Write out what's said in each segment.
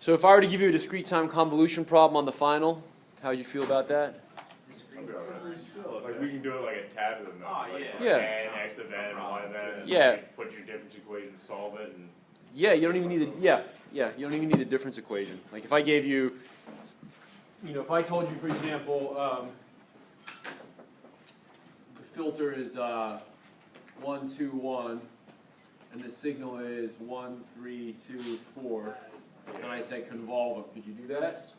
So if I were to give you a discrete time convolution problem on the final, how would you feel about that? Like we can do it like a tab of the note. Yeah. And X event and Y event. And Yeah. like put your difference equation, solve it, and Yeah, you don't even need a you don't even need a difference equation. Like if I gave you, if I told you, for example, the filter is 1, 2, 1, and the signal is 1, 3, 2, 4, and I said convolve them, could you do that?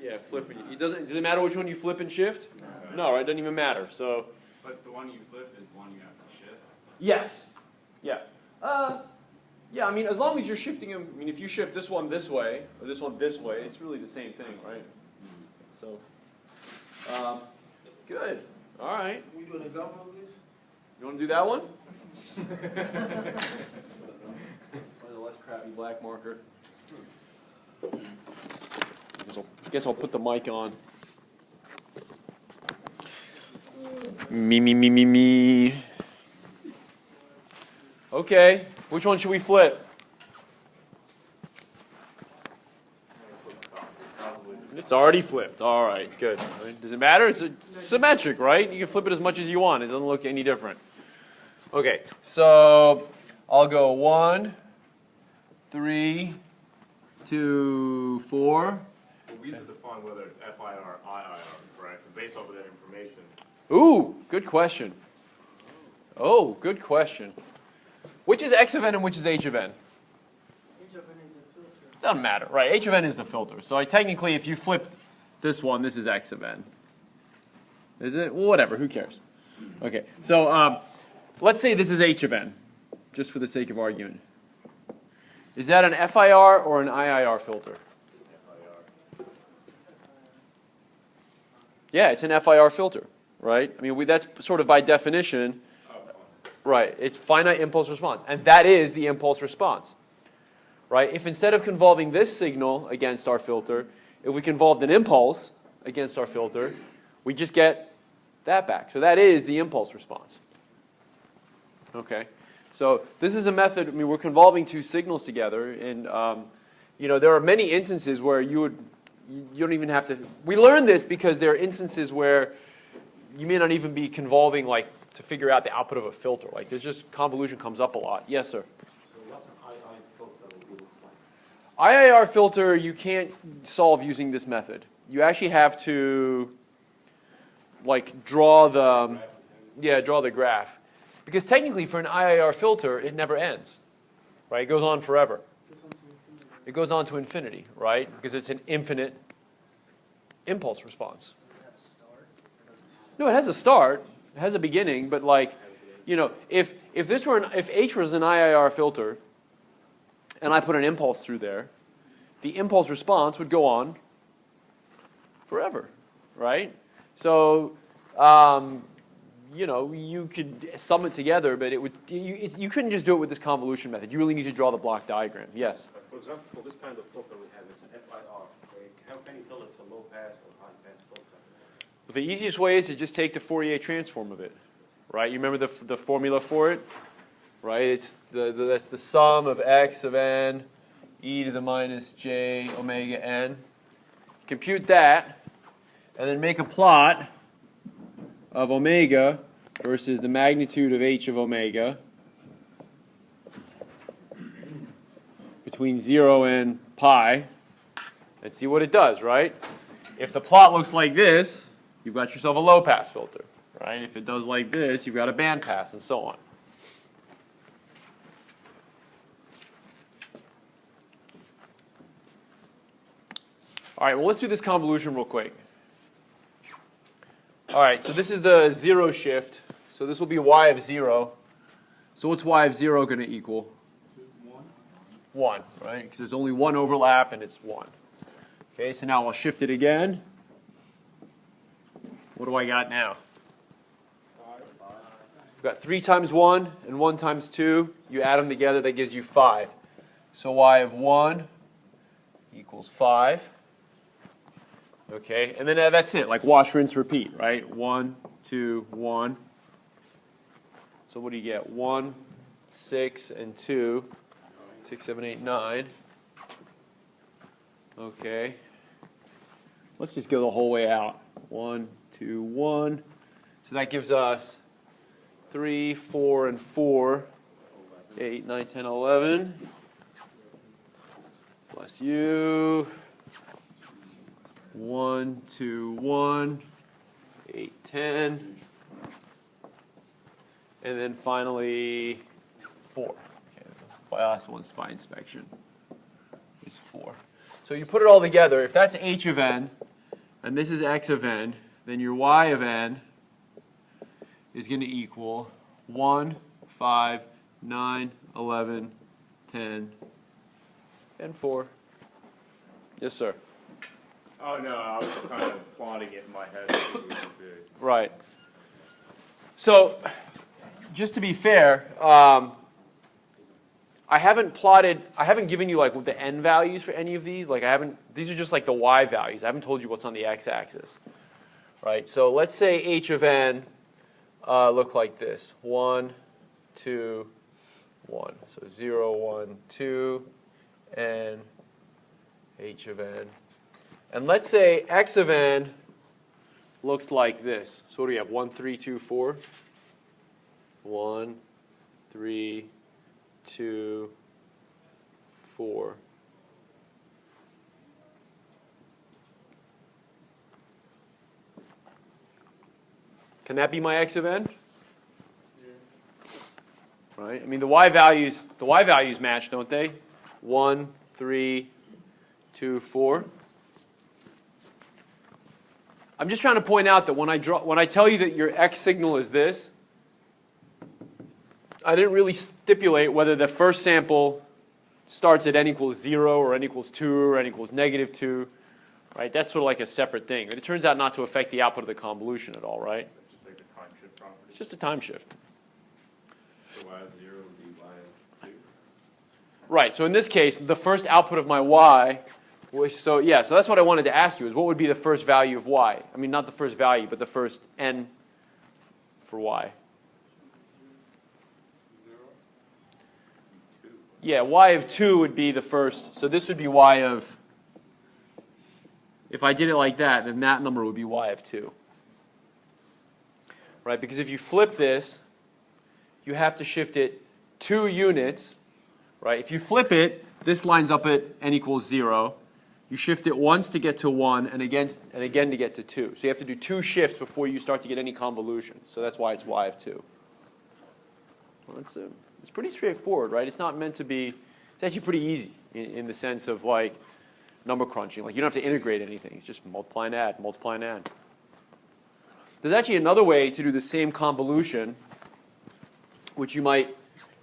Yeah, flip it. Does it matter which one you flip and shift? No, right? It doesn't even matter. So. But the one you flip is the one you have to shift? Yes. Yeah. Yeah, I mean, as long as you're shifting them, I mean, if you shift this one this way, or this one this way, it's really the same thing, right? So, good. All right. Can we do an example of this? You want to do that one? Find a less crappy black marker. Guess I'll put the mic on. Me. Okay, which one should we flip? It's already flipped. All right, good. Does it matter? It's symmetric, right? You can flip it as much as you want. It doesn't look any different. Okay, so I'll go 1, 3, 2, 4. well, we have to define whether it's FIR or IIR, correct? And based off of that information. Ooh, good question. Oh, good question. Which is X of n and which is H of n? H of n is a filter. Doesn't matter, right? H of n is the filter. So technically, if you flip this one, this is X of n. Is it? Well, whatever, who cares? Okay, so let's say this is H of n, just for the sake of argument. Is that an FIR or an IIR filter? Yeah, it's an FIR filter, right? I mean, that's sort of by definition. Right, it's finite impulse response, and that is the impulse response, right? If instead of convolving this signal against our filter, if we convolved an impulse against our filter, we just get that back. So that is the impulse response. Okay, so this is a method. I mean, we're convolving two signals together, and there are many instances where you don't even have to. We learned this because there are instances where you may not even be convolving to figure out the output of a filter. Like there's just convolution comes up a lot. Yes, sir. So what's an IIR filter? IIR filter you can't solve using this method. You actually have to draw the graph. Because technically for an IIR filter it never ends. Right? It goes on forever. It goes on to infinity, right? Because it's an infinite impulse response. No, it has a start. It has a beginning, but if H was an IIR filter, and I put an impulse through there, the impulse response would go on forever, right? So, you could sum it together, but you couldn't just do it with this convolution method. You really need to draw the block diagram. Yes. For example, for this kind of filter we have, it's an FIR. How can you tell it's a low pass or high pass filter? Well, the easiest way is to just take the Fourier transform of it, right? You remember the formula for it, right? It's that's the sum of x of n e to the minus j omega n. Compute that, and then make a plot of omega versus the magnitude of h of omega between 0 and pi, and see what it does, right? If the plot looks like this, you've got yourself a low-pass filter, right? If it does like this, you've got a bandpass, and so on. All right, well, let's do this convolution real quick. All right, so this is the 0 shift. So this will be y of 0. So what's y of 0 going to equal? 1, right? Because there's only one overlap, and it's 1. Okay, so now I'll shift it again. What do I got now? I've got 3 times 1 and 1 times 2. You add them together, that gives you 5. So y of 1 equals 5. Okay, and then that's it, like wash, rinse, repeat, right? 1, 2, 1. So what do you get? 1, 6, and 2. 6, 7, 8, 9. Okay. Let's just go the whole way out. 1, 2, 1. So that gives us 3, 4, and 4. 8, 9, 10, 11. Bless you. 1, 2, 1. 8, 10. And then finally 4. Okay, the last one's by inspection. Is 4. So you put it all together. If that's h of n, and this is x of n, then your y of n is going to equal 1, 5, 9, 11, 10, and 4. Yes, sir. Oh, no, I was just kind of plotting it in my head. Right. So, just to be fair, I haven't given you like the n values for any of these. Like these are just like the y values. I haven't told you what's on the x-axis. Right? So let's say h of n look like this. 1, 2, 1. So 0, 1, 2, and h of n. And let's say x of n looked like this. So what do we have? 1, 3, 2, 4. 1, 3, 2, 4. Can that be my x of n? Right? I mean the y values match, don't they? 1, 3, 2, 4. I'm just trying to point out that when I tell you that your x signal is this, I didn't really stipulate whether the first sample starts at n equals 0 or n equals 2 or n equals negative 2. Right? That's sort of like a separate thing. But it turns out not to affect the output of the convolution at all, right? It's just like the time shift property. It's just a time shift. So y of 0 would be y of 2. Right. So in this case, the first output of my y, so that's what I wanted to ask you is what would be the first value of y? I mean, not the first value, but the first n for y. Yeah, y of 2 would be the first. So this would be y of, if I did it like that, then that number would be y of 2. Right? Because if you flip this, you have to shift it 2 units. Right? If you flip it, this lines up at n equals 0. You shift it once to get to 1 and again to get to 2. So you have to do 2 shifts before you start to get any convolution. So that's why it's y of 2. Well, it's pretty straightforward, right? It's not meant to be, it's actually pretty easy in the sense of like number crunching. Like you don't have to integrate anything. It's just multiply and add, multiply and add. There's actually another way to do the same convolution, which you might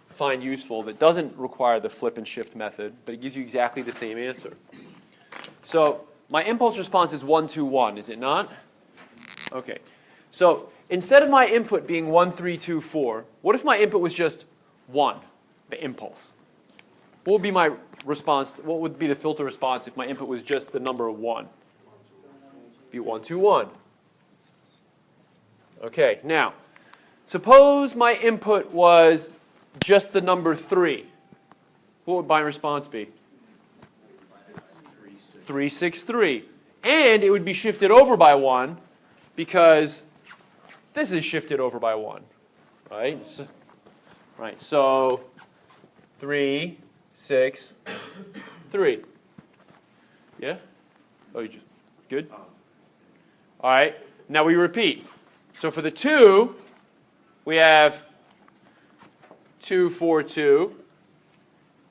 find useful, that doesn't require the flip and shift method, but it gives you exactly the same answer. So my impulse response is 1, 2, 1, is it not? Okay. So instead of my input being 1, 3, 2, 4, what if my input was just 1, the impulse? What would be my response? What would be the filter response if my input was just the number 1? Be 1, 2, 1. Okay, now, suppose my input was just the number 3. What would my response be? 3, 6, 3. And it would be shifted over by 1 because this is shifted over by 1. Right? So 3, 6, 3. Yeah? Oh, you just good? All right. Now we repeat. So for the 2, we have 2, 4, 2.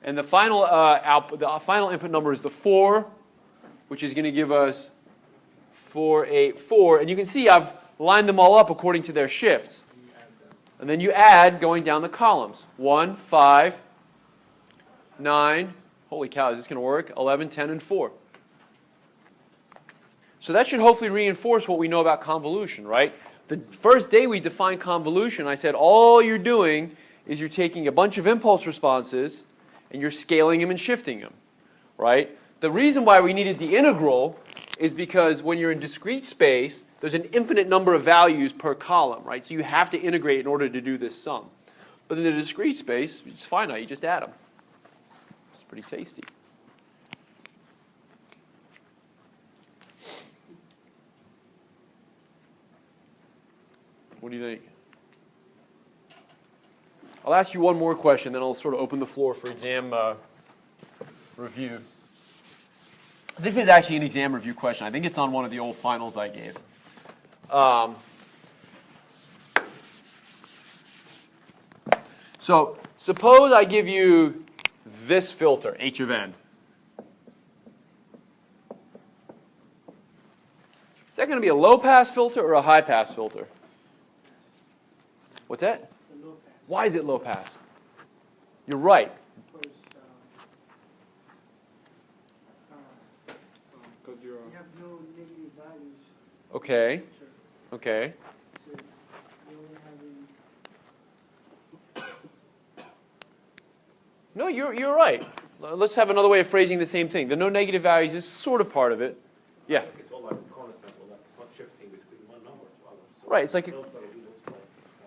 And the final output, the final input number is the 4, which is going to give us 4, 8, 4. And you can see I've lined them all up according to their shifts. And then you add going down the columns. 1, 5, 9. Holy cow, is this going to work? 11, 10, and 4. So that should hopefully reinforce what we know about convolution, right? The first day we defined convolution, I said all you're doing is you're taking a bunch of impulse responses and you're scaling them and shifting them, right? The reason why we needed the integral is because when you're in discrete space, there's an infinite number of values per column, right? So you have to integrate in order to do this sum. But in the discrete space, it's finite. You just add them. It's pretty tasty. What do you think? I'll ask you one more question, then I'll sort of open the floor for exam review. This is actually an exam review question. I think it's on one of the old finals I gave. So suppose I give you this filter, h of n. Is that going to be a low-pass filter or a high-pass filter? What's that? It's a low pass. Why is it low-pass? You're right. Because Because you're, you have no negative values. Okay. Sure. Okay. So you only have No, you're right. Let's have another way of phrasing the same thing. The no negative values is sort of part of it. Yeah. it's all like constant, or like not shifting between one number as well. So Right. It's like filter will be those like constant.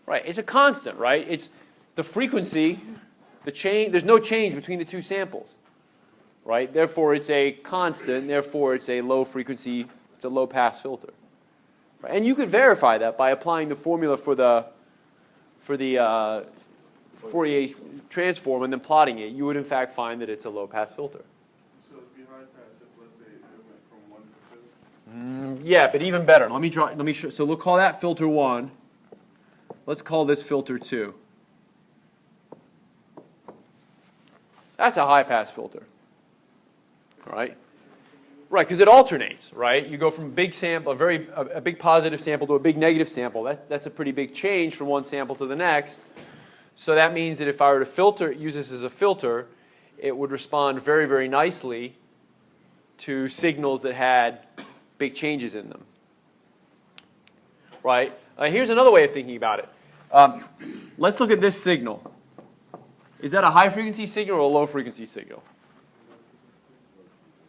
right. It's a constant, right? It's the frequency, the change. There's no change between the two samples, right? Therefore, it's a constant. Therefore, it's a low frequency. It's a low pass filter. Right? And you could verify that by applying the formula for the Fourier transform and then plotting it. You would in fact find that it's a low pass filter. So it'd be high pass if, let's say, it went from 1 to 2? Yeah, but even better. Let me show. So we'll call that filter 1. Let's call this filter 2. That's a high pass filter. All right? Right, because it alternates, right? You go from a big sample, a big positive sample to a big negative sample. That's a pretty big change from one sample to the next. So that means that if I were to use this as a filter, it would respond very, very nicely to signals that had big changes in them. Right? Here's another way of thinking about it. Let's look at this signal. Is that a high frequency signal or a low frequency signal?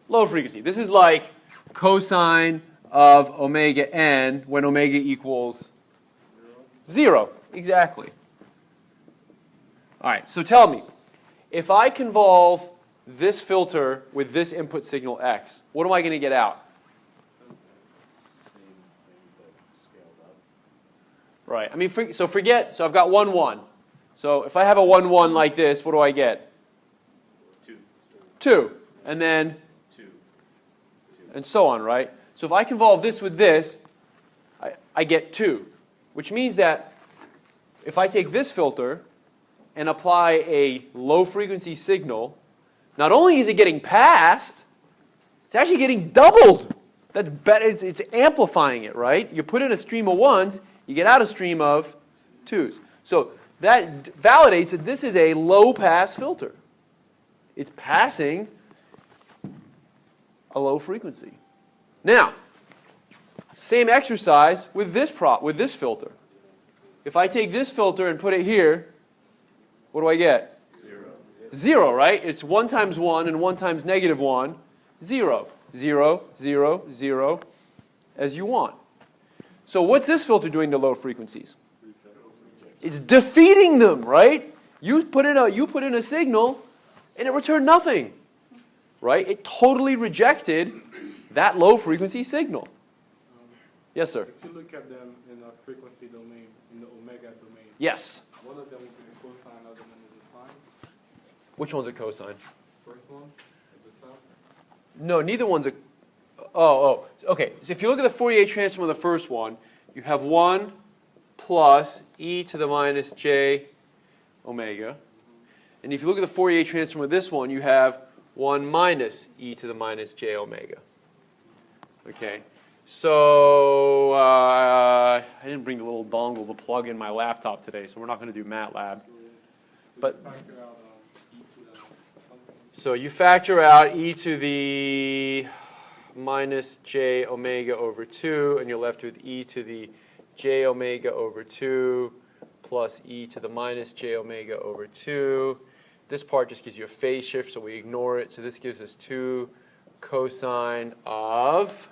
Low frequency. This is like cosine of omega n when omega equals 0. Exactly. All right, so tell me, if I convolve this filter with this input signal x, what am I going to get out? Right, I mean, so I've got 1, 1. So if I have a 1, 1 like this, what do I get? 2. 2. And then, 2. and so on, right? So if I convolve this with this, I get 2. Which means that if I take this filter and apply a low frequency signal, not only is it getting passed, it's actually getting doubled. That's better. It's amplifying it, right? You put in a stream of 1s, you get out a stream of 2s. So that validates that this is a low pass filter. It's passing a low frequency. Now, same exercise with this filter. If I take this filter and put it here, what do I get? 0. 0, right? It's 1 times 1 and 1 times negative 1. 0. 0, 0, 0, as you want. So what's this filter doing to low frequencies? It's defeating them, right? You put in a signal, and it returned nothing, right? It totally rejected that low frequency signal. Yes, sir. If you look at them in a frequency domain, in the omega domain, Yes. one of them will be a cosine, other one is a sine. Which one's a cosine? First one at the top. No, neither one's a. Oh. Okay. So if you look at the Fourier transform of the first one, you have 1 plus e to the minus j omega. And if you look at the Fourier transform of this one, you have 1 minus e to the minus j omega. Okay. So I didn't bring the little dongle to plug in my laptop today, so we're not going to do MATLAB. But so you factor out e to the minus j omega over 2, and you're left with e to the j omega over 2 plus e to the minus j omega over 2. This part just gives you a phase shift, so we ignore it. So this gives us 2 cosine of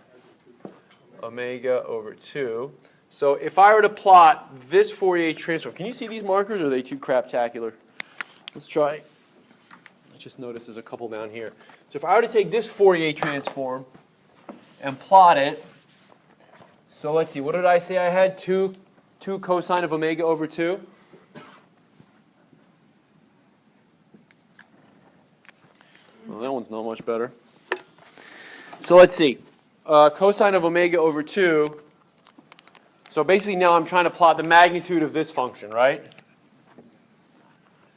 omega over 2. So if I were to plot this Fourier transform, can you see these markers, or are they too craptacular? Let's try. I just noticed there's a couple down here. So if I were to take this Fourier transform and plot it, so let's see, what did I say I had? 2 2 cosine of omega over 2. Well, that one's not much better. So let's see. Cosine of omega over 2. So basically now I'm trying to plot the magnitude of this function, right?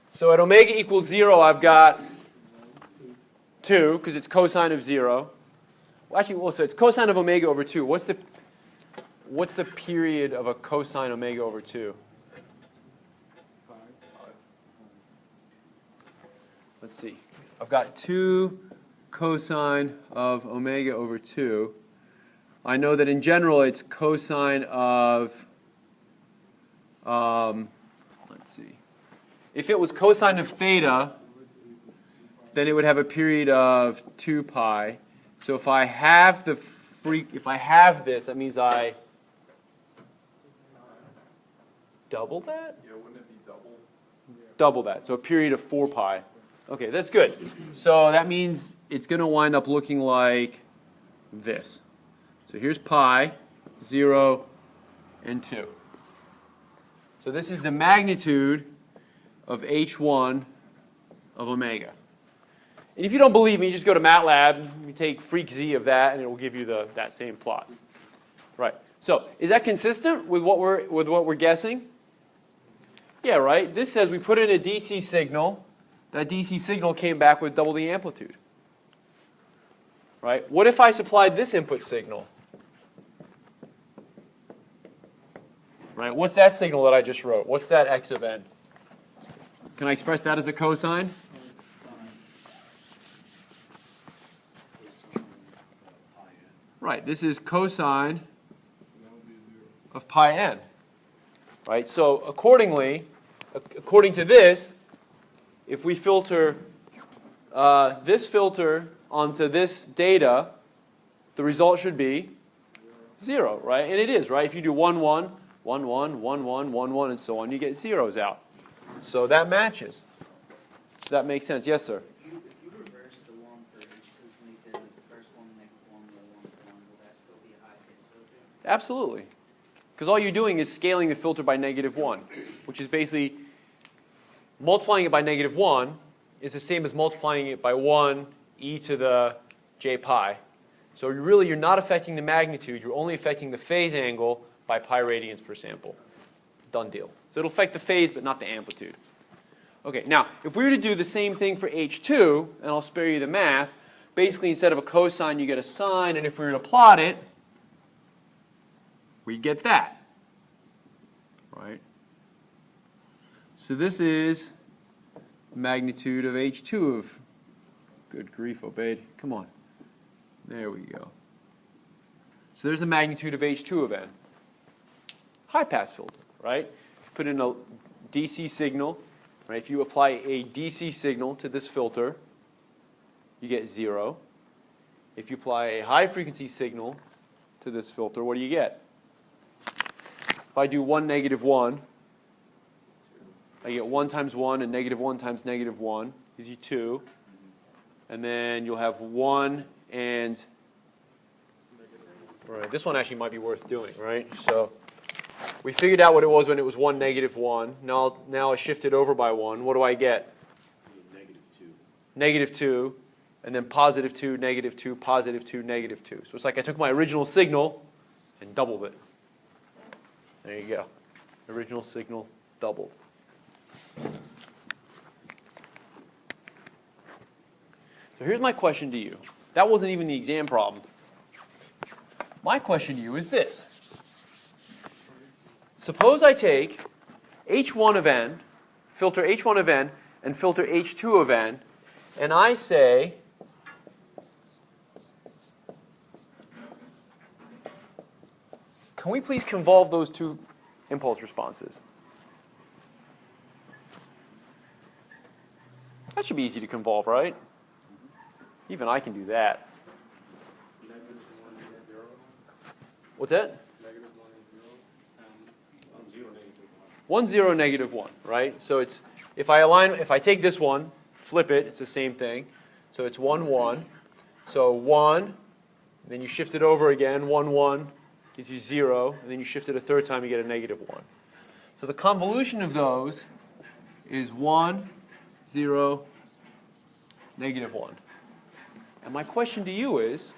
So at omega equals 0, I've got 2, because it's cosine of 0. Well, actually, so it's cosine of omega over 2. What's the period of a cosine omega over 2? Let's see. I've got 2 cosine of omega over 2. I know that in general it's cosine of, let's see. If it was cosine of theta, then it would have a period of 2 pi. So if I have this, that means I double that? Yeah, wouldn't it be double? Double that. So a period of 4 pi. Okay, that's good. So that means it's going to wind up looking like this. So here's pi, 0, and 2. So this is the magnitude of h1 of omega. And if you don't believe me, just go to MATLAB, you take freq z of that, and it will give you that same plot. Right. So is that consistent with what we're guessing? Yeah, right. This says we put in a DC signal. That DC signal came back with double the amplitude. Right? What if I supplied this input signal? Right? What's that signal that I just wrote? What's that x of n? Can I express that as a cosine? Right. This is cosine of pi n. Right? So according to this, if we filter this filter onto this data, the result should be 0, right? And it is, right? If you do 1, 1, 1, 1, 1, 1, 1, 1, and so on, you get zeros out. So that matches. So that makes sense. Yes, sir? If you reverse the 1 for H2 to make the first one -1, the 1 for 1, will that still be a high-pass filter? Absolutely. Because all you're doing is scaling the filter by -1, which is basically multiplying it by -1 is the same as multiplying it by 1 e to the j pi. So really you're not affecting the magnitude, you're only affecting the phase angle by pi radians per sample. Done deal. So it'll affect the phase but not the amplitude. Okay, now if we were to do the same thing for H2, and I'll spare you the math, basically instead of a cosine you get a sine, and if we were to plot it, we get that. Right? So this is magnitude of H2 of, good grief, Obaid, come on. There we go. So there's the magnitude of H2 of n. High pass filter, right? Put in a DC signal, right? If you apply a DC signal to this filter, you get 0. If you apply a high frequency signal to this filter, what do you get? If I do 1, -1, I get 1 times 1 and -1 times -1 gives you 2. And then you'll have 1 and, right, this one actually might be worth doing, right? So we figured out what it was when it was 1, -1. Now I shift it over by 1. What do I get? -2. -2, and then +2, -2, +2, -2. So it's like I took my original signal and doubled it. There you go. Original signal doubled. So here's my question to you. That wasn't even the exam problem. My question to you is this. Suppose I take H1 of n, filter H1 of n, and filter H2 of n, and I say, can we please convolve those two impulse responses? That should be easy to convolve, right? Even I can do that. -1 and 0. What's that? -1 and 0. 1, 0, -1. 1, 0, -1, right? So it's if I take this one, flip it, it's the same thing. So it's 1, 1. So 1, then you shift it over again, 1, 1, gives you 0, and then you shift it a third time, you get a negative 1. So the convolution of those is 1, 0, negative 1. And my question to you is,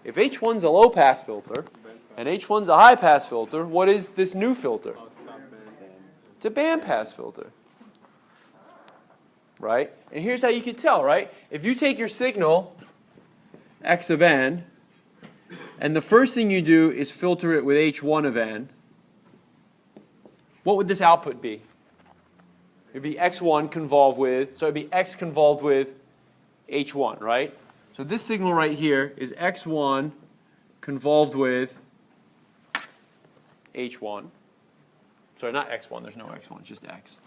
if H1's a low-pass filter, and H1's a high-pass filter, what is this new filter? It's a bandpass filter. Right? And here's how you can tell, right? If you take your signal, x of n, and the first thing you do is filter it with h1 of n, what would this output be? It would be x1 convolved with, so it would be x convolved with h1, right? So this signal right here is x1 convolved with h1. Sorry, not x1, there's no x1, it's just x.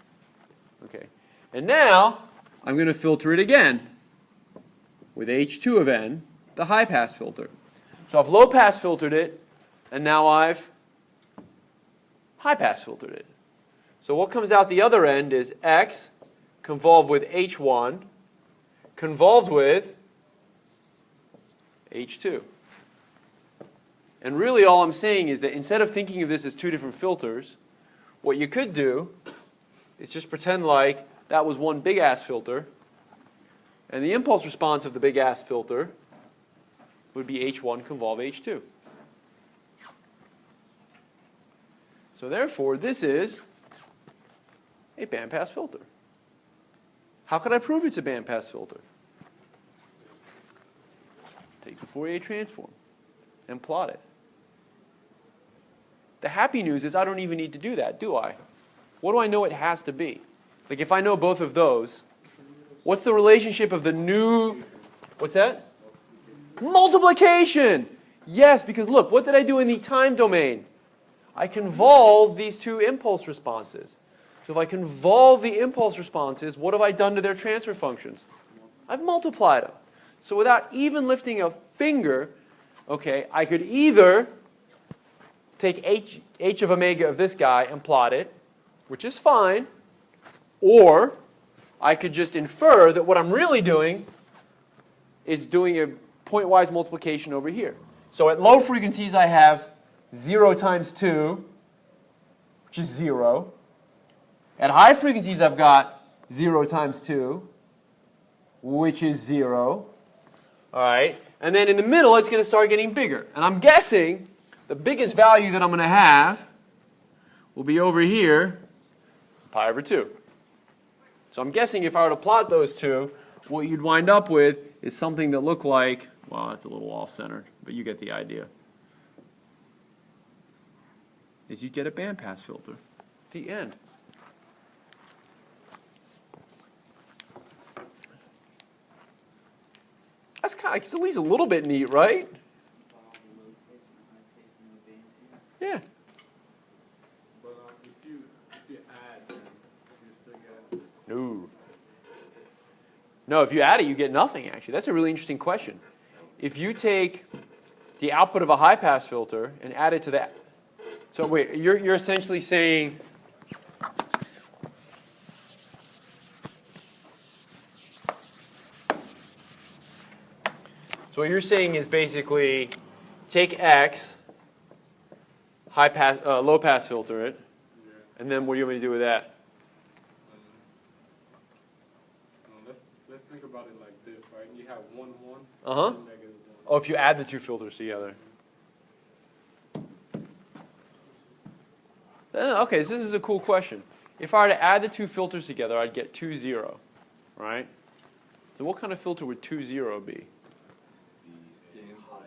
Okay. And now, I'm going to filter it again with h2 of n, the high-pass filter. So I've low-pass filtered it, and now I've high-pass filtered it. So what comes out the other end is x convolved with h1 convolved with h2. And really all I'm saying is that instead of thinking of this as two different filters, what you could do is just pretend like that was one big-ass filter, and the impulse response of the big-ass filter would be h1 convolve h2. So therefore, this is a bandpass filter. How could I prove it's a bandpass filter? Take the Fourier transform and plot it. The happy news is I don't even need to do that, do I? What do I know it has to be? Like if I know both of those, what's the relationship of the new, what's that? Multiplication! Yes, because look, what did I do in the time domain? I convolved these two impulse responses. So if I convolve the impulse responses, what have I done to their transfer functions? I've multiplied them. So without even lifting a finger, okay, I could either take h of omega of this guy and plot it, which is fine, or I could just infer that what I'm really doing is doing a pointwise multiplication over here. So at low frequencies I have 0 times 2, which is 0. At high frequencies I've got 0 times 2, which is 0. All right? And then in the middle it's going to start getting bigger. And I'm guessing the biggest value that I'm going to have will be over here, pi over 2. So I'm guessing if I were to plot those two, what you'd wind up with is something that looked like, well, it's a little off-centered, but you get the idea. Is you get a bandpass filter. The end. That's kind of, it's at least a little bit neat, right? Yeah. But if you add, then you still get. No. No, if you add it, you get nothing, actually. That's a really interesting question. If you take the output of a high-pass filter and add it to that. So wait, you're essentially saying so what you're saying is basically take X, low-pass filter it, and then what do you want me to do with that? Let's think about it like this, right? You have 1, 1, Uh-huh. and -1. Oh, if you add the two filters together. Okay, so this is a cool question. If I were to add the two filters together, I'd get 2, 0, right? So what kind of filter would 2, 0 be?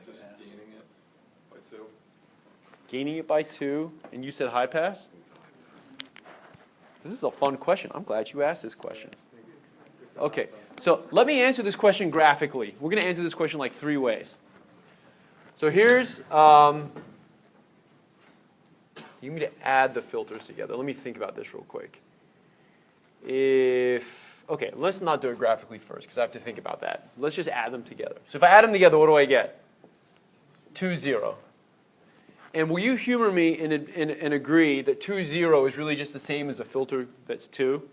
Just gaining it by 2. Gaining it by 2, and you said high pass? This is a fun question. I'm glad you asked this question. Okay, so let me answer this question graphically. We're going to answer this question like 3 ways. So here's, you need to add the filters together. Let me think about this real quick. Okay, let's not do it graphically first because I have to think about that. Let's just add them together. So if I add them together, what do I get? 2, 0. And will you humor me and agree that 2, 0 is really just the same as a filter that's 2?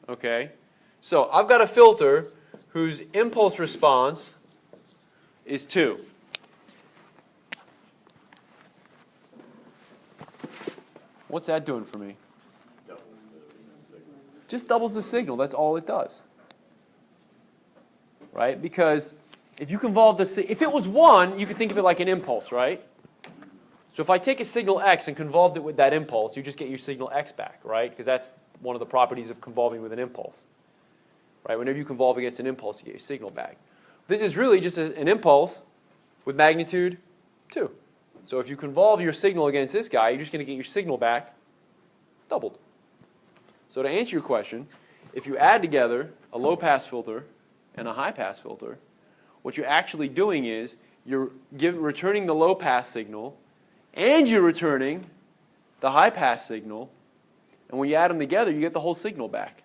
Okay. So I've got a filter whose impulse response is 2. What's that doing for me? Doubles the signal. Just doubles the signal. That's all it does. Right? Because if you convolve if it was 1, you could think of it like an impulse, right? So if I take a signal x and convolved it with that impulse, you just get your signal x back, right? Because that's one of the properties of convolving with an impulse. Right? Whenever you convolve against an impulse, you get your signal back. This is really just an impulse with magnitude 2. So if you convolve your signal against this guy, you're just going to get your signal back doubled. So to answer your question, if you add together a low-pass filter and a high-pass filter, what you're actually doing is you're returning the low-pass signal and you're returning the high-pass signal. And when you add them together, you get the whole signal back.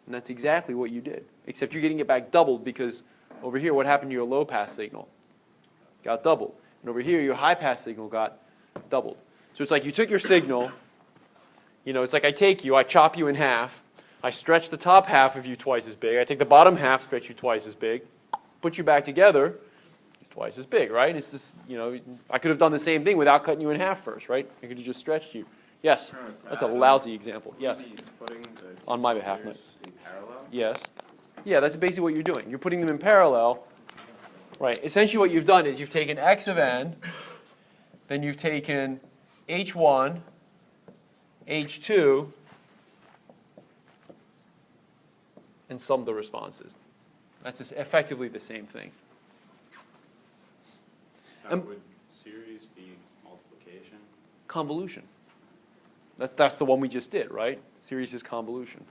And that's exactly what you did. Except you're getting it back doubled because over here, what happened to your low-pass signal? Got doubled. And over here, your high-pass signal got doubled. So it's like you took your signal. You know, it's like I chop you in half. I stretch the top half of you twice as big. I take the bottom half, stretch you twice as big. Put you back together, twice as big, right? It's this, you know, I could have done the same thing without cutting you in half first, right? I could have just stretched you. Yes, that's a lousy example. Yes, on my behalf, Nick. In parallel? Yes. Yeah, that's basically what you're doing. You're putting them in parallel. Right. Essentially what you've done is you've taken x of n, then you've taken h1, h2, and summed the responses. That's just effectively the same thing. How would series be multiplication? Convolution. That's the one we just did, right? Series is convolution.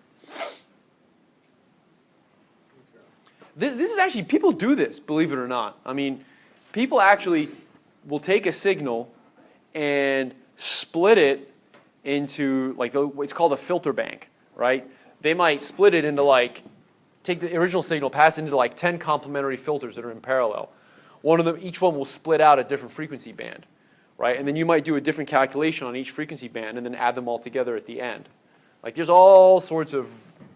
This is actually, people do this, believe it or not. I mean, people actually will take a signal and split it into, like, it's called a filter bank, right? They might split it into, like, take the original signal, pass it into, like, 10 complementary filters that are in parallel. One of them, each one will split out a different frequency band, right? And then you might do a different calculation on each frequency band and then add them all together at the end. Like, there's all sorts of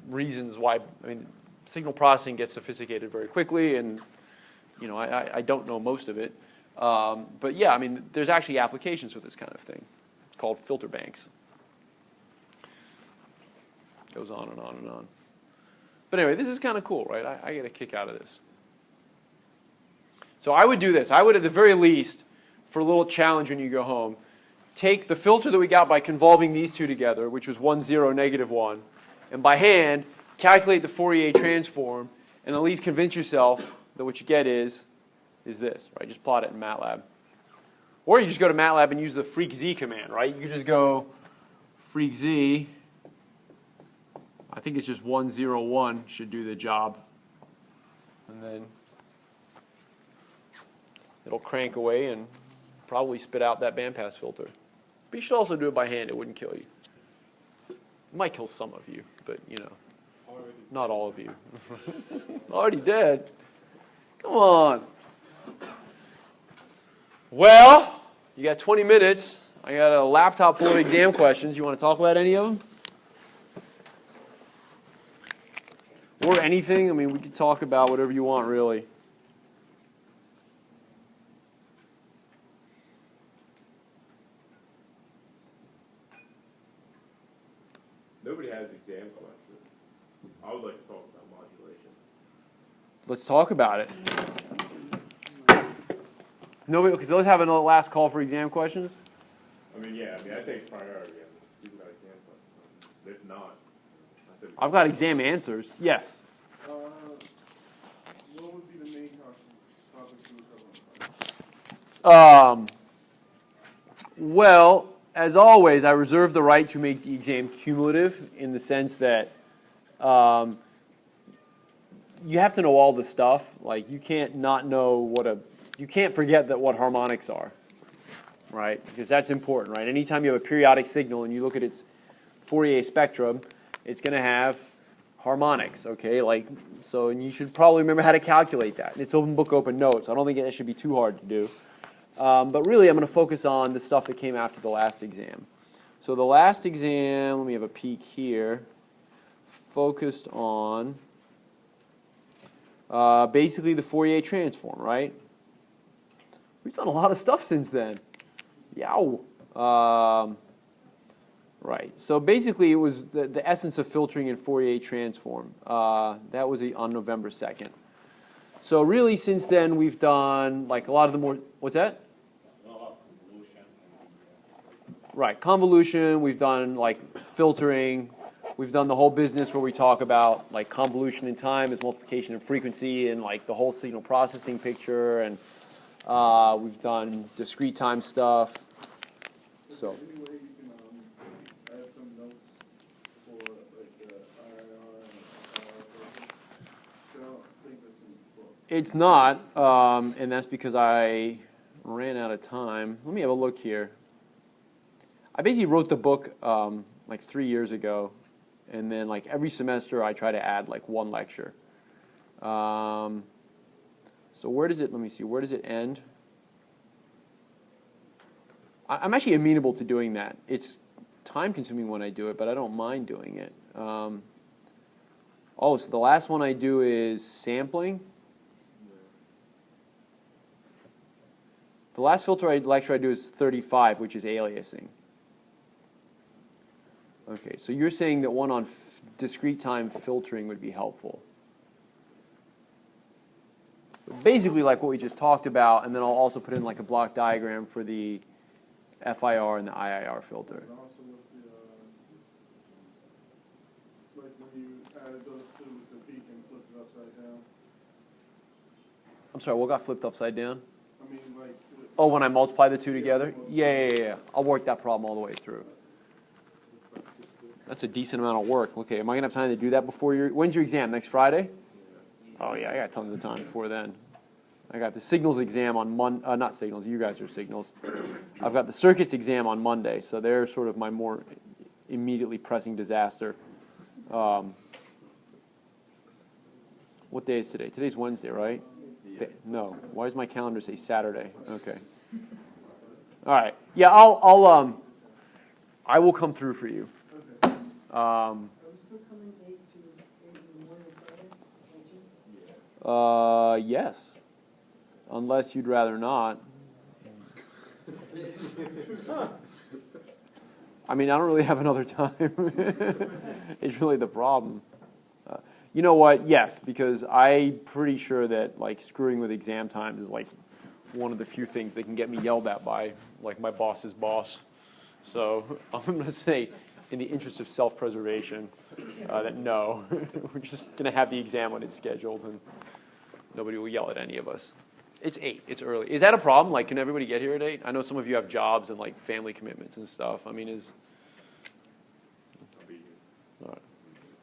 reasons why, I mean, signal processing gets sophisticated very quickly, and you know, I don't know most of it. But yeah, I mean, there's actually applications for this kind of thing called filter banks. Goes on and on and on. But anyway, this is kind of cool, right? I get a kick out of this. So I would do this. I would, at the very least, for a little challenge when you go home, take the filter that we got by convolving these two together, which was 1, 0, -1, and by hand, calculate the Fourier transform, and at least convince yourself that what you get is this, right? Just plot it in MATLAB. Or you just go to MATLAB and use the freq z command, right? You can just go freq z. I think it's just 1, 0, 1 should do the job. And then it'll crank away and probably spit out that bandpass filter. But you should also do it by hand. It wouldn't kill you. It might kill some of you, but you know. Not all of you. Already dead. Come on. Well, you got 20 minutes. I got a laptop full of exam questions. You want to talk about any of them? Or anything? I mean, we could talk about whatever you want, really. Nobody has exam questions. I would like to talk about modulation. Let's talk about it. Nobody, because those have another last call for exam questions. I mean, yeah, I take priority on people got exam questions. If not, I said I've got exam answers. Yes. What would be the main topics you would cover? Well, as always, I reserve the right to make the exam cumulative in the sense that you have to know all the stuff. Like, you can't not know you can't forget what harmonics are, right? Because that's important, right? Anytime you have a periodic signal and you look at its Fourier spectrum, it's going to have harmonics, okay? Like, so, and you should probably remember how to calculate that. It's open book, open notes. I don't think it should be too hard to do. But really, I'm going to focus on the stuff that came after the last exam. So the last exam, let me have a peek here, focused on basically the Fourier transform, right? We've done a lot of stuff since then. Yow. Right. So basically, it was the essence of filtering in Fourier transform. That was on November 2nd. So really, since then, we've done like a lot of the more. What's that? Right. Convolution. We've done like filtering. We've done the whole business where we talk about like convolution in time as multiplication in frequency and like the whole signal processing picture. And we've done discrete time stuff. So. Any way you can add some notes for like the IIR and filter? So I don't think that's in the book. It's not, and that's because I ran out of time. Let me have a look here. I basically wrote the book like 3 years ago, and then like every semester I try to add like one lecture. So where does it, let me see, where does it end? I'm actually amenable to doing that. It's time consuming when I do it, but I don't mind doing it. So the last one I do is sampling. The last lecture I do is 35, which is aliasing. Okay, so you're saying that one on discrete time filtering would be helpful. Basically like what we just talked about, and then I'll also put in like a block diagram for the FIR and the IIR filter. And also with the, like when you added those two with the beacon, flipped it upside down. I'm sorry, what got flipped upside down? I mean, like. Oh, when I multiply the two together? Yeah. I'll work that problem all the way through. That's a decent amount of work. Okay, am I going to have time to do that before when's your exam? Next Friday? Oh, yeah, I got tons of time before then. I got the signals exam on not signals, you guys are signals. I've got the circuits exam on Monday, so they're sort of my more immediately pressing disaster. What day is today? Today's Wednesday, right? No. Why does my calendar say Saturday? Okay. All right. Yeah, I will come through for you. Are we still coming 8 in the morning Friday? Yes. Unless you'd rather not. I mean, I don't really have another time. It's really the problem. You know what? Yes, because I'm pretty sure that like screwing with exam times is like one of the few things that can get me yelled at by like my boss's boss. So I'm going to say, in the interest of self-preservation, that no, we're just going to have the exam when it's scheduled, and nobody will yell at any of us. It's 8. It's early. Is that a problem? Like, can everybody get here at 8? I know some of you have jobs and like family commitments and stuff. I mean, I'll be here. all right.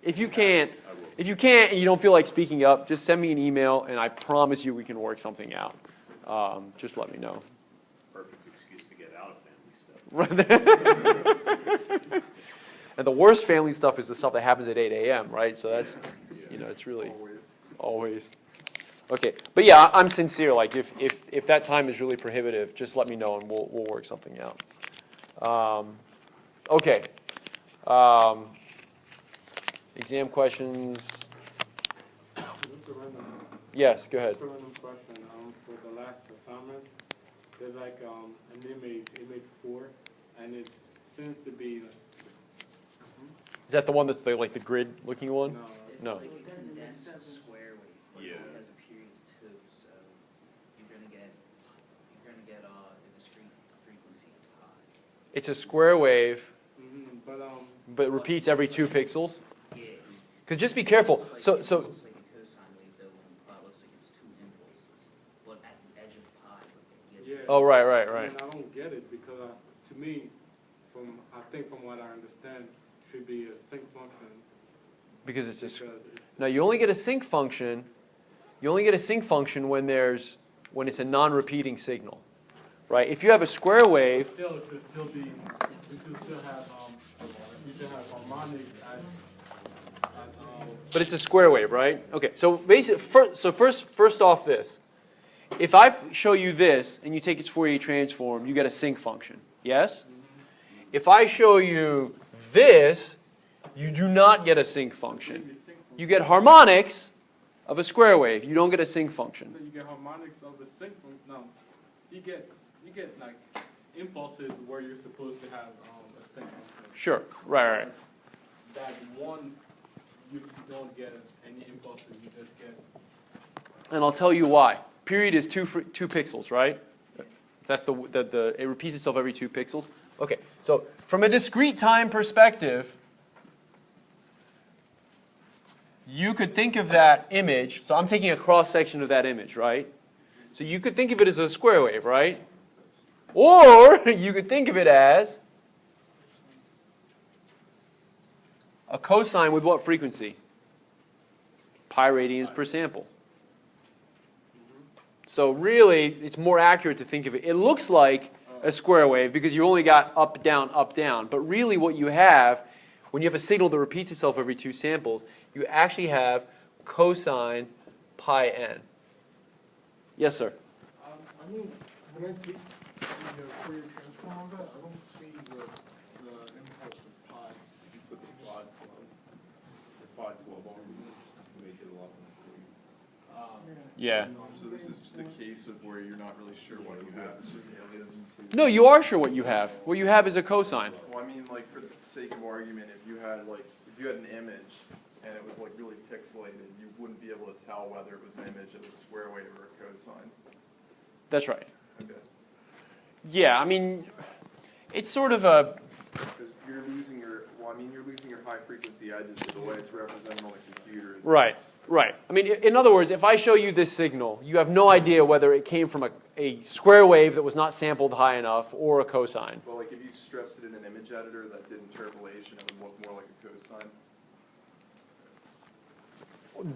If you can't and you don't feel like speaking up, just send me an email, and I promise you we can work something out. Just let me know. Perfect excuse to get out of family stuff. And the worst family stuff is the stuff that happens at 8 a.m., right? So that's, it's really always. Okay, but yeah, I'm sincere. Like, if that time is really prohibitive, just let me know, and we'll work something out. Okay. Exam questions. Just a random, Yes, go ahead. just a random question, for the last assignment, there's like, an image 4, and it seems to be, Is that the one that's like the grid looking one? It's No. like a condensed square wave. Yeah. It has a period of 2, so you're gonna get a discrete frequency of pi. It's a square wave, but but it repeats every 2 pixels. Yeah. Because just be careful. It So looks like a cosine wave though, when pi looks like it's 2 impulses. But at the edge of pi, like yeah. oh, right. I don't get it, because to me, I think from what I understand, should be a sync function. Because it's Because a it's, no. You only get a sync function. You only get a sync function when it's a non-repeating signal, right? If you have a square wave, still, it should still be, you should still have harmonics as but it's a square wave, right? Okay. So first off, this. If I show you this and you take its Fourier transform, you get a sync function. Yes. If I show you this, you do not get a sync function. You get harmonics of a square wave. You don't get a sync function. You get harmonics of the sync function. No, you get like impulses where you're supposed to have a sync function. Sure, right. That one, you don't get any impulses, you just get. And I'll tell you why. Period is 2 pixels, right? That's it repeats itself every 2 pixels. Okay, so from a discrete time perspective, you could think of that image, so I'm taking a cross section of that image, right? So you could think of it as a square wave, right? Or you could think of it as a cosine with what frequency? Pi radians per sample. So really, it's more accurate to think of it. It looks like a square wave because you only got up, down, up, down. But really what you have, when you have a signal that repeats itself every 2 samples, you actually have cosine pi n. Yes, sir? I mean, when I take the Fourier transform on that, I don't see the impulse of pi. You put the quad 12 on, you make it a lot more. Yeah. So this is just a case of where you're not really sure what you have, it's just aliased. No, you are sure what you have. What you have is a cosine. Well, I mean, like, for the sake of argument, if you had an image and it was like really pixelated, you wouldn't be able to tell whether it was an image of a square wave or a cosine. That's right. Okay. Yeah, I mean, it's sort of a... Because you're losing you're losing your high frequency edges to the way it's represented on the computers. Right, right. I mean, in other words, if I show you this signal, you have no idea whether it came from a square wave that was not sampled high enough or a cosine. Well, like if you stressed it in an image editor that did interpolation, it would look more like a cosine.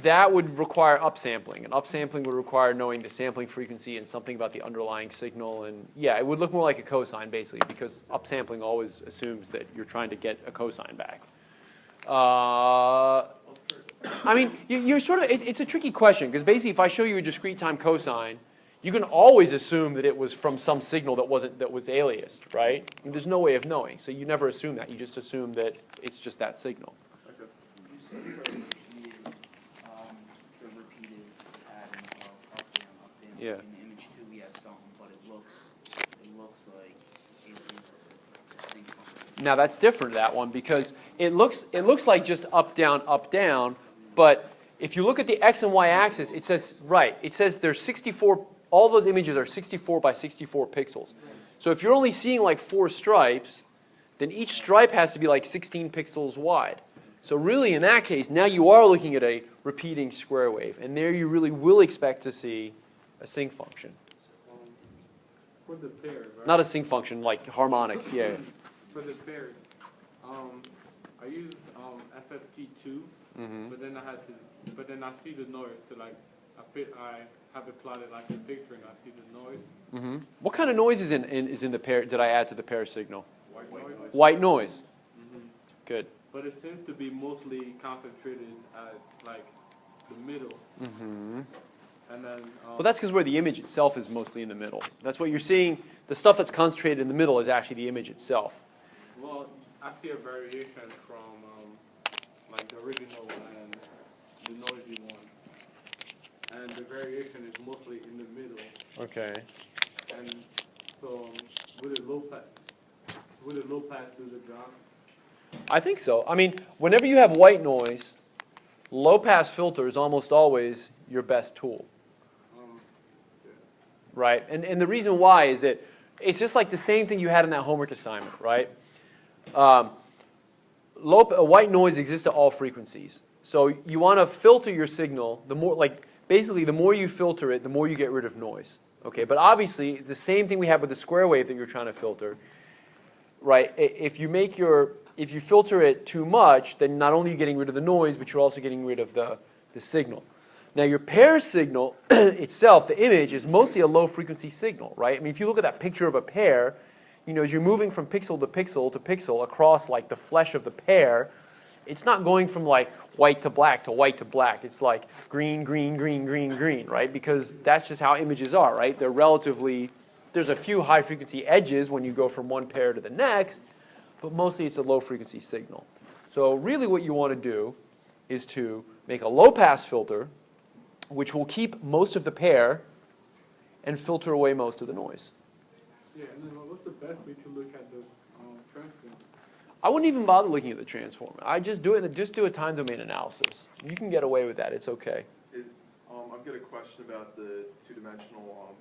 That would require upsampling, and upsampling would require knowing the sampling frequency and something about the underlying signal, and yeah, it would look more like a cosine basically, because upsampling always assumes that you're trying to get a cosine back. I mean, you're sort of, it's a tricky question, because basically if I show you a discrete time cosine, you can always assume that it was from some signal that was aliased, right? And there's no way of knowing, so you never assume that, you just assume that it's just that signal. Okay. You said for repeated pattern of up, down. Yeah. In the image 2 we have something, but it looks like it is a sync function. Now that's different, that one, because it looks like just up, down, but if you look at the x and y axis, it says there's 64, all those images are 64 by 64 pixels. So if you're only seeing like 4 stripes, then each stripe has to be like 16 pixels wide. So really in that case, now you are looking at a repeating square wave, and there you really will expect to see a sync function. For the pairs, right? Not a sync function, like harmonics, yeah. For the pairs, I use FFT2, but then I see the noise to like, I have it plotted like a picture and I see the noise. What kind of noise is in the pair? Did I add to the pair signal? White noise. White noise. Good. But it seems to be mostly concentrated at like the middle. And then. Well, that's because where the image itself is mostly in the middle. That's what you're seeing. The stuff that's concentrated in the middle is actually the image itself. Well, I see a variation from like the original and the noisy one, and the variation is mostly in the middle. Okay. And so, would a low pass do the job? I think so. I mean, whenever you have white noise, low-pass filter is almost always your best tool. Right? And the reason why is that it's just like the same thing you had in that homework assignment, right? White noise exists at all frequencies. So you want to filter your signal, basically the more you filter it, the more you get rid of noise. Okay, but obviously the same thing we have with the square wave that you're trying to filter, right? If you filter it too much, then not only are you getting rid of the noise, but you're also getting rid of the signal. Now your pair signal itself, the image, is mostly a low frequency signal, right? I mean, if you look at that picture of a pear, you know, as you're moving from pixel to pixel to pixel across like the flesh of the pear, it's not going from like white to black to white to black. It's like green, green, green, green, green, right? Because that's just how images are, right? They're relatively, there's a few high frequency edges when you go from one pair to the next, but mostly it's a low frequency signal. So really what you want to do is to make a low pass filter which will keep most of the pair and filter away most of the noise. Yeah, and then what's the best way to look at the transcript? I wouldn't even bother looking at the transform. I just do a time domain analysis. You can get away with that. It's okay. I've got a question about the two-dimensional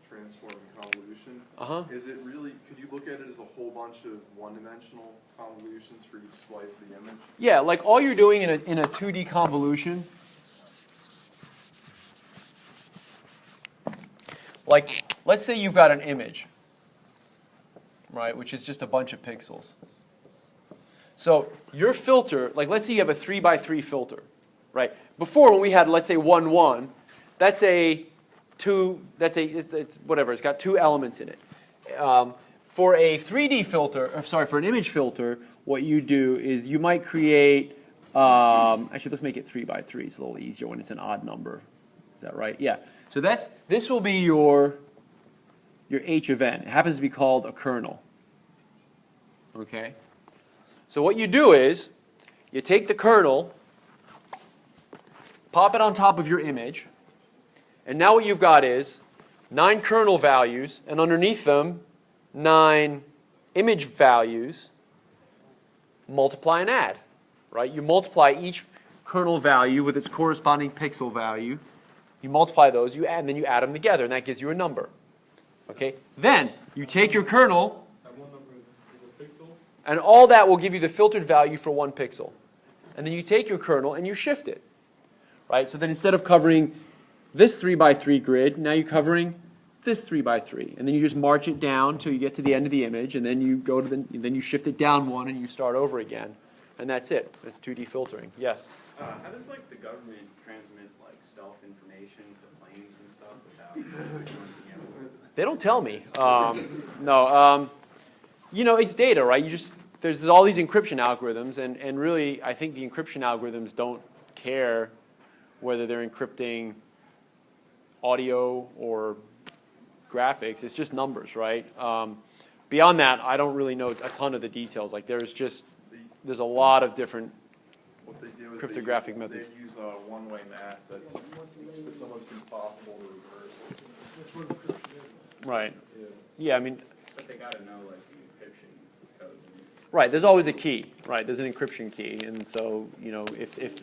transform and convolution. Uh-huh. Is it really, could you look at it as a whole bunch of one-dimensional convolutions for each slice of the image? Yeah, like all you're doing in a 2D convolution, like let's say you've got an image, right, which is just a bunch of pixels. So your filter, like let's say you have a 3x3 filter, right? Before when we had, let's say 1, 1, it's whatever, it's got 2 elements in it. For a 3D filter, or sorry, for an image filter, what you do is you might create, actually let's make it 3x3, it's a little easier when it's an odd number. Is that right? Yeah. So this will be your H of n. It happens to be called a kernel. Okay? So what you do is, you take the kernel, pop it on top of your image, and now what you've got is 9 kernel values, and underneath them, 9 image values, multiply and add, right? You multiply each kernel value with its corresponding pixel value. You multiply those, and then you add them together, and that gives you a number. Okay? Then, you take your kernel, That one number is a pixel. and all that will give you the filtered value for 1 pixel. And then you take your kernel and you shift it, right? So then instead of covering this 3x3 grid, now you're covering this 3x3, and then you just march it down till you get to the end of the image, and then you go to then you shift it down 1 and you start over again, and that's it. That's 2D filtering. Yes. How does like the government transmit like stealth information to planes and stuff without? They don't tell me. No. You know, it's data, right? There's all these encryption algorithms, and really, I think the encryption algorithms don't care whether they're encrypting audio or graphics. It's just numbers, right? Beyond that, I don't really know a ton of the details. Like there's a lot of different What they do is cryptographic methods. They use one-way math that's it's almost impossible to reverse. That's where the encryption is. Right. Yeah, I mean, But they gotta know like the encryption code. right, there's always a key, right? There's an encryption key, and so, you know, if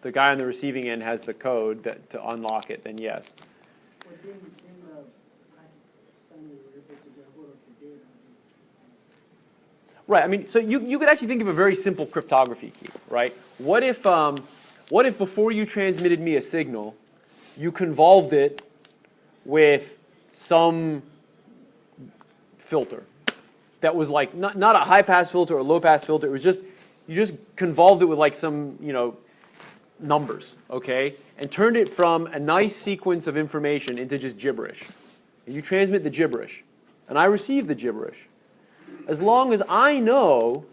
the guy on the receiving end has the code to unlock it, then yes. But then Pakistan were able to get hold of the data. Right, I mean, so you could actually think of a very simple cryptography key, right? What if before you transmitted me a signal, you convolved it with some filter that was like not a high pass filter or a low pass filter. It was just you just convolved it with like some numbers, okay, and turned it from a nice sequence of information into just gibberish. And you transmit the gibberish, and I receive the gibberish. As long as I know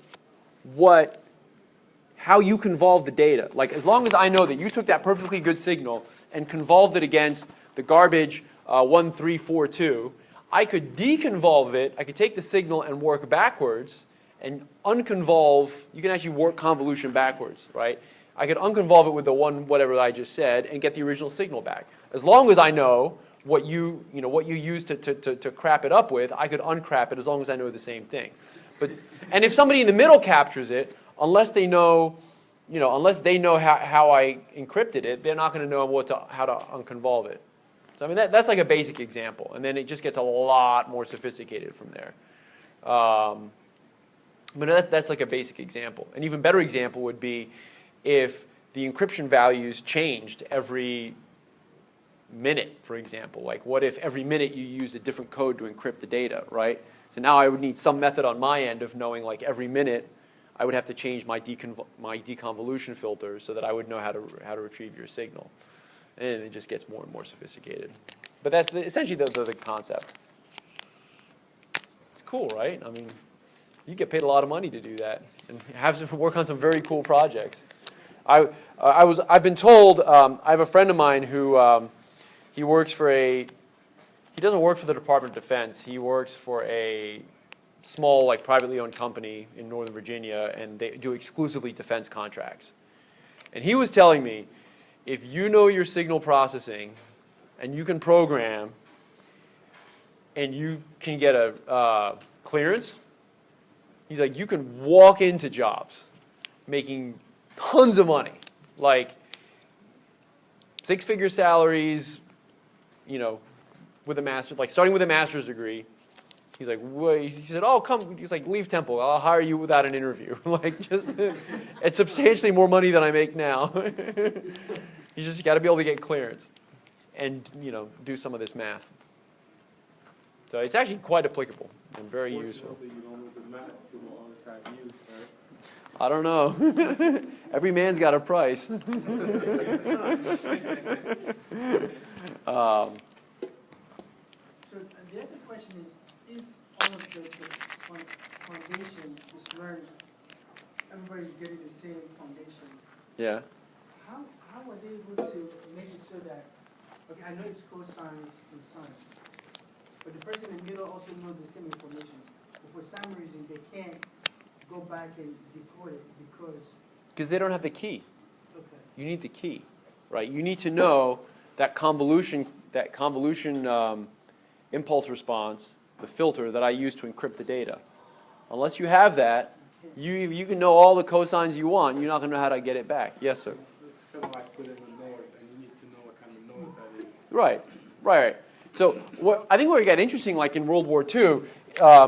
how you convolved the data, like as long as I know that you took that perfectly good signal and convolved it against the garbage 1342, I could deconvolve it. I could take the signal and work backwards and unconvolve. You can actually work convolution backwards, right? I could unconvolve it with the whatever I just said and get the original signal back. As long as I know what you used to crap it up with, I could uncrap it as long as I know the same thing. And if somebody in the middle captures it, unless they know how I encrypted it, they're not going to know how to unconvolve it. So I mean that's like a basic example, and then it just gets a lot more sophisticated from there. But that's like a basic example. An even better example would be if the encryption values changed every minute, for example. Like what if every minute you used a different code to encrypt the data, right? So now I would need some method on my end of knowing like every minute I would have to change my deconvolution filter so that I would know how to retrieve your signal. And it just gets more and more sophisticated. But essentially those are the concept. It's cool, right? I mean, you get paid a lot of money to do that and have to work on some very cool projects. I've been told, I have a friend of mine who he doesn't work for the Department of Defense. He works for a small, like privately owned company in Northern Virginia, and they do exclusively defense contracts. And he was telling me, if you know your signal processing and you can program and you can get a clearance, He's like, you can walk into jobs making tons of money, like 6-figure salaries, with a master's, like starting with a master's degree. He's like, wait. He said, oh, come. He's like, leave Temple. I'll hire you without an interview. Like, just, it's substantially more money than I make now. You just got to be able to get clearance and, do some of this math. So it's actually quite applicable and very useful. Fortunately, you don't know the math, so we'll always have use, right? I don't know. Every man's got a price. So the other question is, if all of the foundation is learned, everybody's getting the same foundation, Yeah. how are they able to make it so that, okay, I know it's cosines and sines, but the person in the middle also knows the same information. But for some reason, they can't go back and decode it because, They don't have the key. okay. You need the key, right? You need to know that convolution impulse response, the filter that I use to encrypt the data. Unless you have that, you can know all the cosines you want. You're not going to know how to get it back. Yes, sir. It's kind of like putting the noise, and you need to know what kind of noise that is. Right. So I think where it got interesting, like in World War II,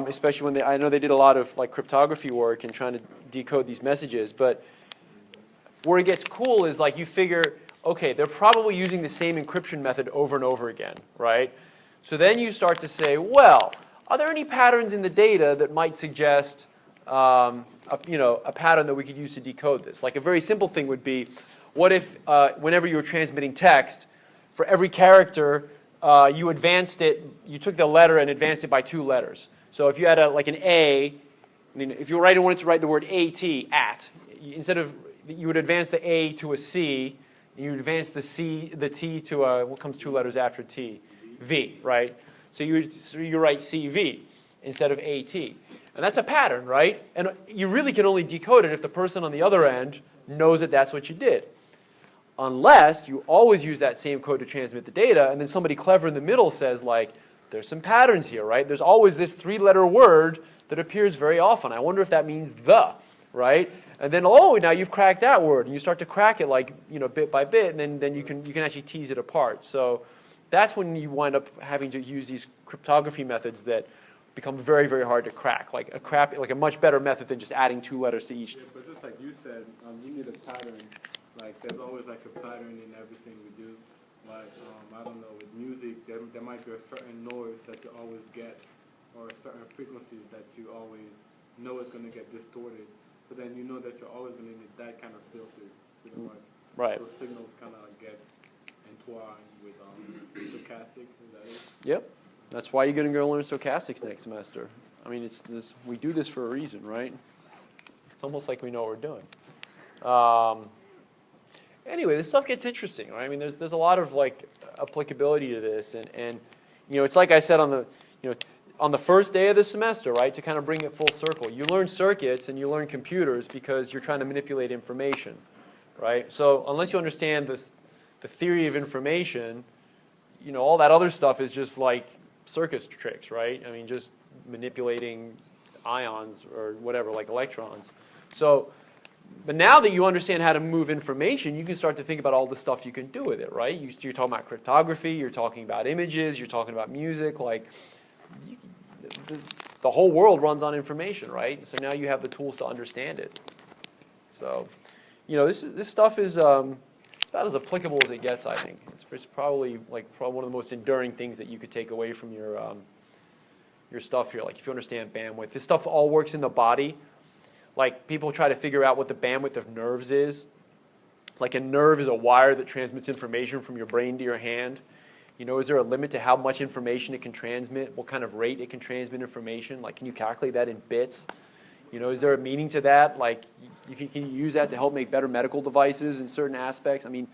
especially when I know they did a lot of like cryptography work and trying to decode these messages, but where it gets cool is like you figure, okay, they're probably using the same encryption method over and over again, right? So then you start to say, well, are there any patterns in the data that might suggest a pattern that we could use to decode this? Like a very simple thing would be, what if whenever you were transmitting text, for every character, you took the letter and advanced it by 2 letters. So if you had like an A, if you wanted to write the word at, instead of, you would advance the A to a C, and you would advance the T to what comes 2 letters after T? V, right? So you write CV instead of AT. And that's a pattern, right? And you really can only decode it if the person on the other end knows that that's what you did. Unless you always use that same code to transmit the data, and then somebody clever in the middle says, like, there's some patterns here, right? There's always this 3-letter word that appears very often. I wonder if that means the, right? And then, now you've cracked that word, and you start to crack it like, bit by bit, and then you can actually tease it apart. So that's when you wind up having to use these cryptography methods that become very, very hard to crack, like a much better method than just adding 2 letters to each. Yeah, but just like you said, you need a pattern. Like there's always like a pattern in everything we do. Like I don't know, with music, there might be a certain noise that you always get, or a certain frequency that you always know is going to get distorted. So then you know that you're always going to need that kind of filter, pretty much. Right. So signals kind of get entwined with stochastic. Is that it? Yep. That's why you're going to go learn stochastics next semester. I mean, we do this for a reason, right? It's almost like we know what we're doing. Anyway, this stuff gets interesting, right? I mean, there's a lot of like applicability to this, and it's like I said on the first day of the semester, right? To kind of bring it full circle, you learn circuits and you learn computers because you're trying to manipulate information, right? So unless you understand the theory of information, all that other stuff is just like circuit tricks, right? I mean, just manipulating ions or whatever, like electrons. But now that you understand how to move information, you can start to think about all the stuff you can do with it, right? You're talking about cryptography, you're talking about images, you're talking about music, like the whole world runs on information, right? So now you have the tools to understand it. So, this stuff is about as applicable as it gets, I think. It's probably one of the most enduring things that you could take away from your stuff here. Like if you understand bandwidth, this stuff all works in the body. Like people try to figure out what the bandwidth of nerves is. Like a nerve is a wire that transmits information from your brain to your hand. Is there a limit to how much information it can transmit? What kind of rate it can transmit information? Like, can you calculate that in bits? Is there a meaning to that? Like, can you use that to help make better medical devices in certain aspects? I mean,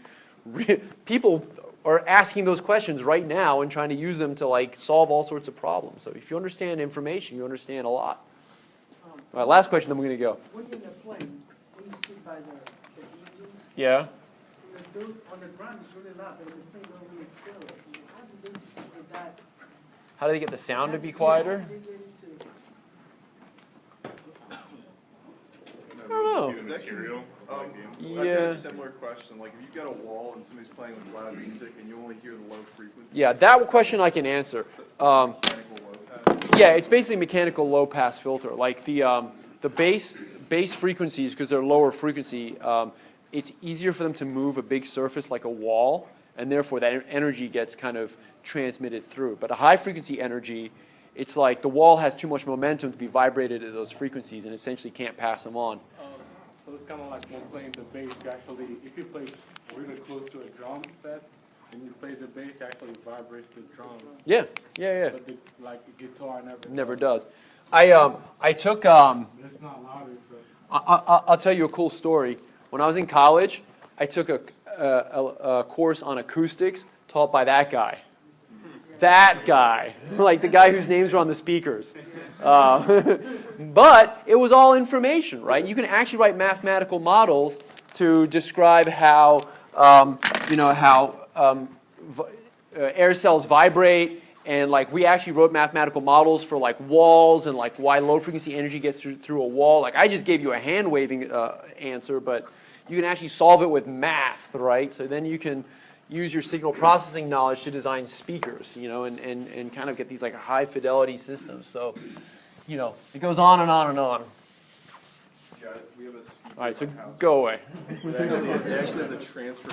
people are asking those questions right now and trying to use them to like solve all sorts of problems. So if you understand information, you understand a lot. All right, last question, then we're going to go. When you're in the plane, when you sit by the engines, Yeah. on the ground it's really loud, but in the plane you don't really feel it. How do they anticipate that? How do they get the sound to be quieter? How do they get it that material, Um, like the I've got Yeah. a similar question, like if you've got a wall and somebody's playing like loud music and you only hear the low frequency. Yeah, that question I can answer. Mechanical low pass. Yeah, it's basically mechanical low pass filter. Like the bass frequencies, because they're lower frequency, it's easier for them to move a big surface like a wall, and therefore that energy gets kind of transmitted through. But a high frequency energy, it's like the wall has too much momentum to be vibrated at those frequencies and essentially can't pass them on. So it's kind of like when playing the bass, you actually, if you play really close to a drum set, and you play the bass, it actually vibrates the drum. Yeah, yeah. But the, like the guitar Never does. I took It's not louder, so. I'll tell you a cool story. When I was in college, I took a course on acoustics taught by that guy. That guy, like the guy whose names are on the speakers. But it was all information, right? You can actually write mathematical models to describe how, air cells vibrate. And like we actually wrote mathematical models for like walls and like why low frequency energy gets through a wall. Like I just gave you a hand waving answer, but you can actually solve it with math, right? So then you can use your signal processing knowledge to design speakers, and kind of get these like high fidelity systems. So, it goes on and on and on. Yeah, we have a speaker All right, so in my house. go away. They actually have the transfer